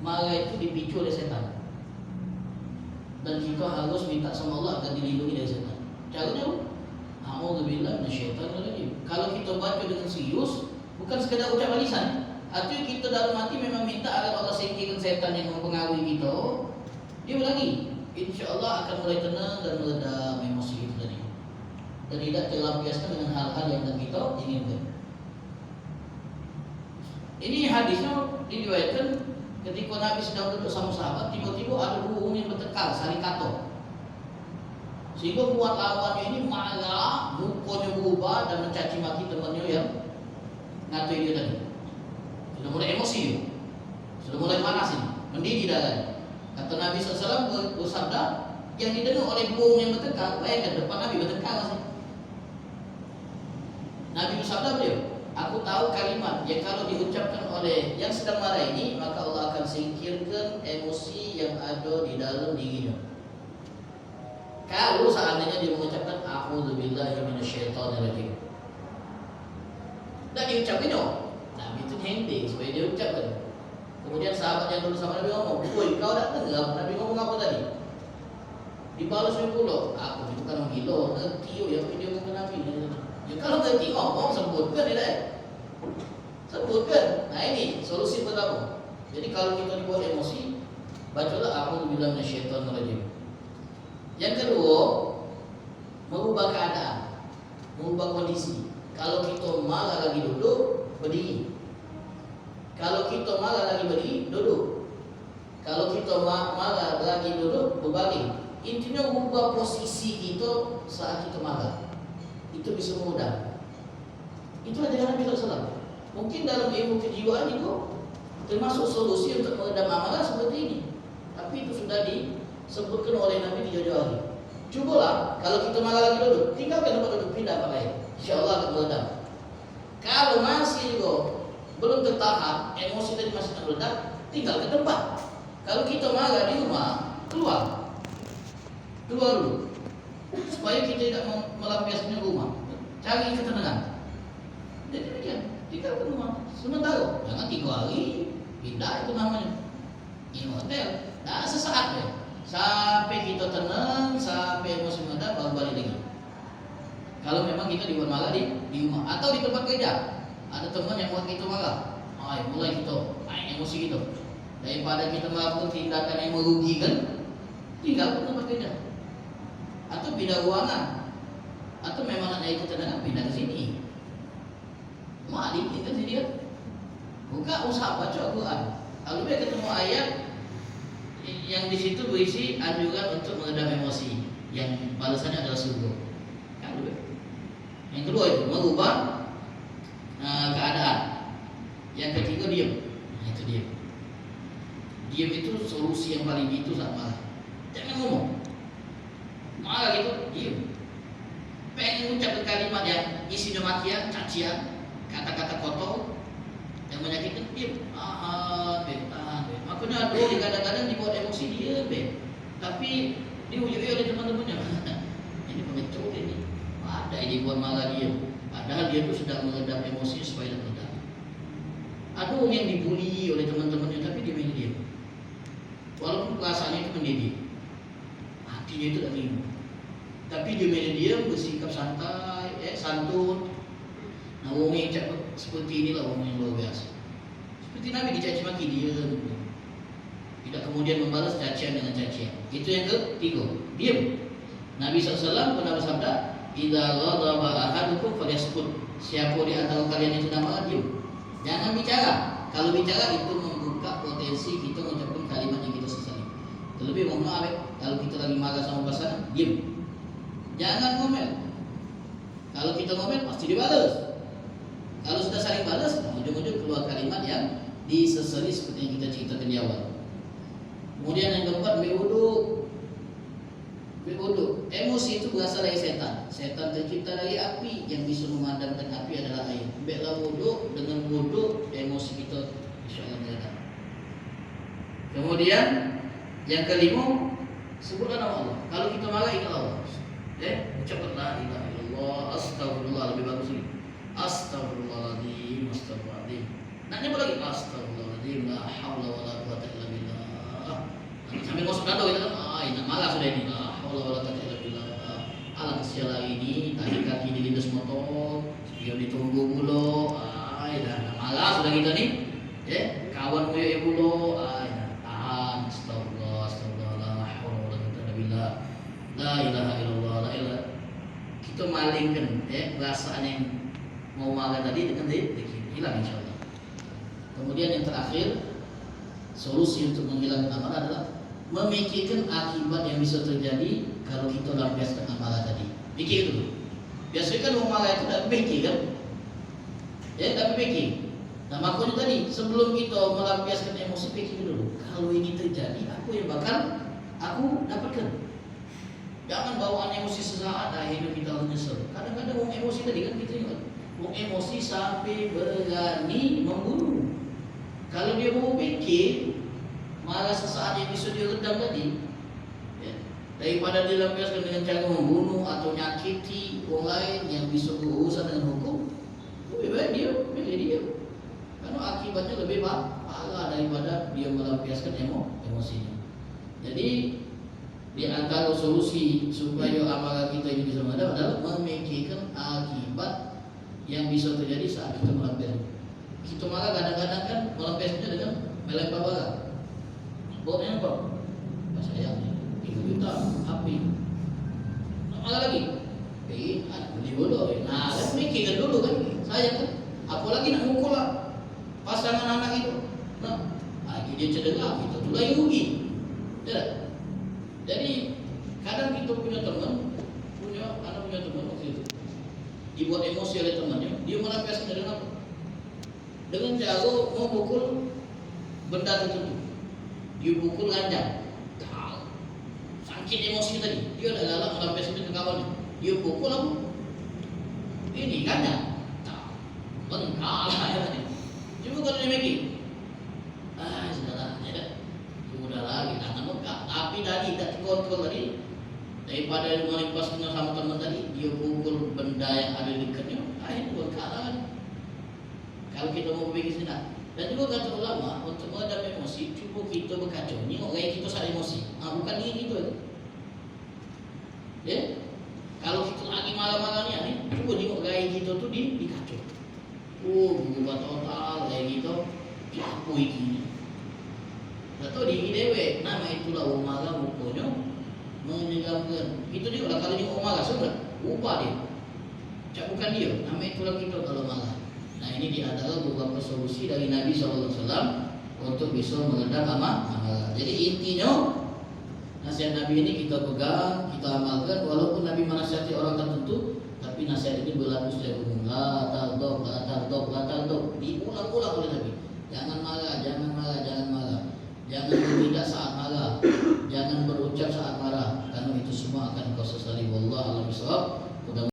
marah itu dipicu oleh setan. Dan kita harus minta sama Allah agar dilindungi dari setan. Caranya, a'udzubillah minasyaitonirrajim. Kalau kita baca dengan serius, bukan sekedar ucapan lisan, atau kita dalam hati memang minta agar Allah singkirkan setan yang mempengaruhi kita, dia lagi, insya-Allah akan mulai tenang dan meredam emosi kita tadi, dan tidak terlampiaskan dengan hal-hal yang kita inginkan. Ini hadisnya diriwayatkan ketika Nabi sedang duduk sama sahabat, tiba-tiba ada burung yang bertekar saling kato, sehingga buat lawannya ini marah, mukanya berubah dan mencaci maki temannya yang ngatain dia tadi. Sudah mulai emosi dia, sudah mulai panas ini, mendidih darahnya. Kata Nabi SAW bersabda, yang didengar oleh burung yang bertekar, bayangkan depan Nabi bertekar masih. Nabi bersabda beliau, aku tahu kalimat yang kalau diucapkan oleh yang sedang marah ini, maka Allah akan singkirkan emosi yang ada di dalam dirinya. Kalau seandainya dia mengucapkan a'udzubillahi minasyaitonirrajim, dan diucapkan dong, Nabi itu nyending supaya dia ucapkan. Kemudian sahabat yang dulu sama Nabi ngomong, "Woi, kau tak dengar Nabi ngomong apa tadi?" Dibalasnya pula, aku juga kan gila, ngerti ya apa dia ngomong Nabi. Ya kalau ngerti ngomong, sebutkan dia. Sebutkan. Nah ini solusi pertama. Jadi kalau kita dibuat emosi, bacalah a'udzubillahi minasyaitonirrajim. Yang kedua, merubah keadaan, merubah kondisi. Kalau kita marah lagi duduk, berdiri. Kalau kita marah lagi berdiri, duduk. Kalau kita marah lagi duduk, berbaring. Intinya merubah posisi kita saat kita marah. Itu bisa mudah. Itulah jalan Nabi SAW. Mungkin dalam ilmu kejiwaan itu termasuk solusi untuk meredam amarah seperti ini. Tapi itu sudah disebutkan oleh Nabi di jauh-jauh hari. Cobalah, kalau kita marah lagi duduk, tinggalkan tempat duduk, pindah apa lain. InsyaAllah akan meredam. Kalau masih juga belum tertahan, emosi tadi masih terledak, tinggal ke tempat. Kalau kita marah di rumah, keluar dulu, supaya kita tidak melampiaskannya rumah. Cari ketenangan. Jadi demikian, tinggal ke rumah sementara, jangan 3 hari pindah, itu namanya ini hotel. Nah sesaat ya, sampai kita tenang, sampai emosi meredah, baru balik lagi. Kalau memang kita dibuat marah di rumah atau di tempat kerja, ada teman yang buat kita marah, mulai kita emosi kita. Daripada kita melakukan tindakan yang merugikan, tinggal ke tempat kerja atau pindah ruangan, atau memang nak nyari ketenangan, pindah ke sini. Malik itu sini dia. Buka usaha baca Al-Quran. Kalau dia ketemu ayat yang di situ berisi anjuran untuk meredam emosi, yang balasannya adalah surga. Yang kedua itu merubah keadaan. Yang ketiga diam. Nah, itu diam. Diam itu solusi yang paling gitu saat marah. Jangan ngomong. Marah gitu, diam. Pengen ucapkan kalimat yang isinya makian, cacian, kata-kata kotor yang menyakitkan, diam. Tahan. Makanya dia kadang-kadang dibuat emosi dia, tapi dihujui oleh teman-temannya. Ini pengecut ini. Ada yang dibuat marah dia. Padahal dia itu sedang meredam emosi supaya tidak meredam. Ada orang yang dibully oleh teman-temannya, tapi dia main diam. Walaupun perasaannya itu mendidih, hatinya itu tak terima. Tapi dia main diam, bersikap santai, santun. Nah, orang yang cakap seperti inilah orang yang luar biasa. Seperti Nabi dicaci maki dia, tidak kemudian membalas cacian dengan cacian. Itu yang ketiga, diam. Nabi SAW pernah bersabda, "Idza ghadaba ahadukum falyaskut." Siapa di antara kalian yang sedang marah, diam. Jangan bicara. Kalau bicara itu membuka potensi kita mengucapkan kalimat yang kita sesali. Terlebih mohon maaf, kalau kita lagi marah sama pasangan, diam. Jangan ngomel. Kalau kita ngomel pasti dibalas. Kalau sudah saling balas, ujung-ujung keluar kalimat yang disesali seperti yang kita ceritakan di awal. Kemudian yang keempat, berwudu. Emosi itu berasal dari setan. Setan tercipta dari api, yang bisa memadamkan api adalah air. Baiklah wudu, dengan wudu emosi kita insyaallah meredam. Kemudian yang kelima, sebutlah nama Allah. Kalau kita marah, ingat Allah. Ucapkan la ilaha illallah, astagfirullah, lebih bagus lagi. Astagfirullahaladzim. Nak nyebut lagi astagfirullahaladzim, la haula wala quwwata illa billah. kita nih, ya kawan gue ya bulo, tahan, astagfirullah, astagfirullah, la haula wala quwwata illa billah, la ilaha illallah, la ilaha. Kita malingkan, ya perasaan yang mau maga tadi dengan hilang insyaallah. Kemudian yang terakhir, solusi untuk menghilangkan amalan adalah memikirkan akibat yang bisa terjadi kalau kita lampiaskan amalan tadi. Pikir dulu. Biasanya kan orang marah itu tak pikir kan? Ya, tak pikir. Nah makanya tadi sebelum kita melampiaskan emosi, pikir dulu. Kalau ini terjadi, apa yang bakal aku dapatkan? Jangan bawaan emosi sesaat, akhirnya kita menyesal. Kadang-kadang orang emosi tadi kan kita ingat, orang emosi sampai berani membunuh. Kalau dia mau pikir, marah sesaat yang bisa dia redam tadi, ya, daripada dilampiaskan dengan cara membunuh atau nyakiti orang lain yang bisa berurusan dengan hukum, lebih baik dia pilih dia. Karena akibatnya lebih parah daripada dia melampiaskan emosinya. Jadi di antara solusi supaya amarah kita ini bisa meredam adalah memikirkan akibat yang bisa terjadi saat kita melampiaskan. Kita marah kadang-kadang kan melampiaskannya dengan melempar barang. Bautnya apa? Sayang, 3 juta, api. Marah lagi. Beli dulu. Nah, kan mikirkan dulu kan. Sayang kan. Apalagi nak mukul lah pasangan anak itu. Nah, lagi dia cedera, kita tuh lagi rugi. Ya. Jadi kadang kita punya teman, punya teman waktu itu dibuat emosi oleh temannya, dia melampiaskan dengan apa? Dengan cara mau pukul benda tertentu, dia pukul ranjang. Sakit emosi tadi, dia udah galak melampiaskan ke kawannya, dia pukul apa? Ini ranjang, bengkak lah ya tadi. Coba kalau dia mikir, sudahlah, sudahlah, kita akan bengkak. Tapi tadi tak terkontrol tadi, daripada melepaskannya sama teman tadi, dia pukul benda yang ada di dekatnya, akhirnya bengkak lah. Kalau kita mau berpikir sejenak, dan juga kata ulama untuk meredam emosi, cuba kita berkacau. Ni orang kita saat emosi, bukan diri kita. Ya, kalau kita lagi marah-marah ni, cuba tengok gaya kita tu dikacau. Berubah total gaya kita, apa ini? Tak tahu diri dewe, nama itulah orang marah mukanya menyegamkan. Itu juga lah kalau dia orang marah sudah, ubah dia. Cak bukan dia, nama itulah kita kalau marah. Nah ini di antara beberapa solusi dari Nabi SAW untuk bisa meredam amarah. Jadi intinya nasihat Nabi ini kita pegang, kita amalkan. Walaupun Nabi menasihati orang tertentu, tapi nasihat ini berlaku secara umum. La tardok, la tardok, la tardok. Diulang-ulang oleh Nabi. Jangan marah, jangan marah, jangan marah. Jangan bertindak saat marah, jangan berucap saat marah, karena itu semua akan kau sesali. Wallahu a'lam bishawab.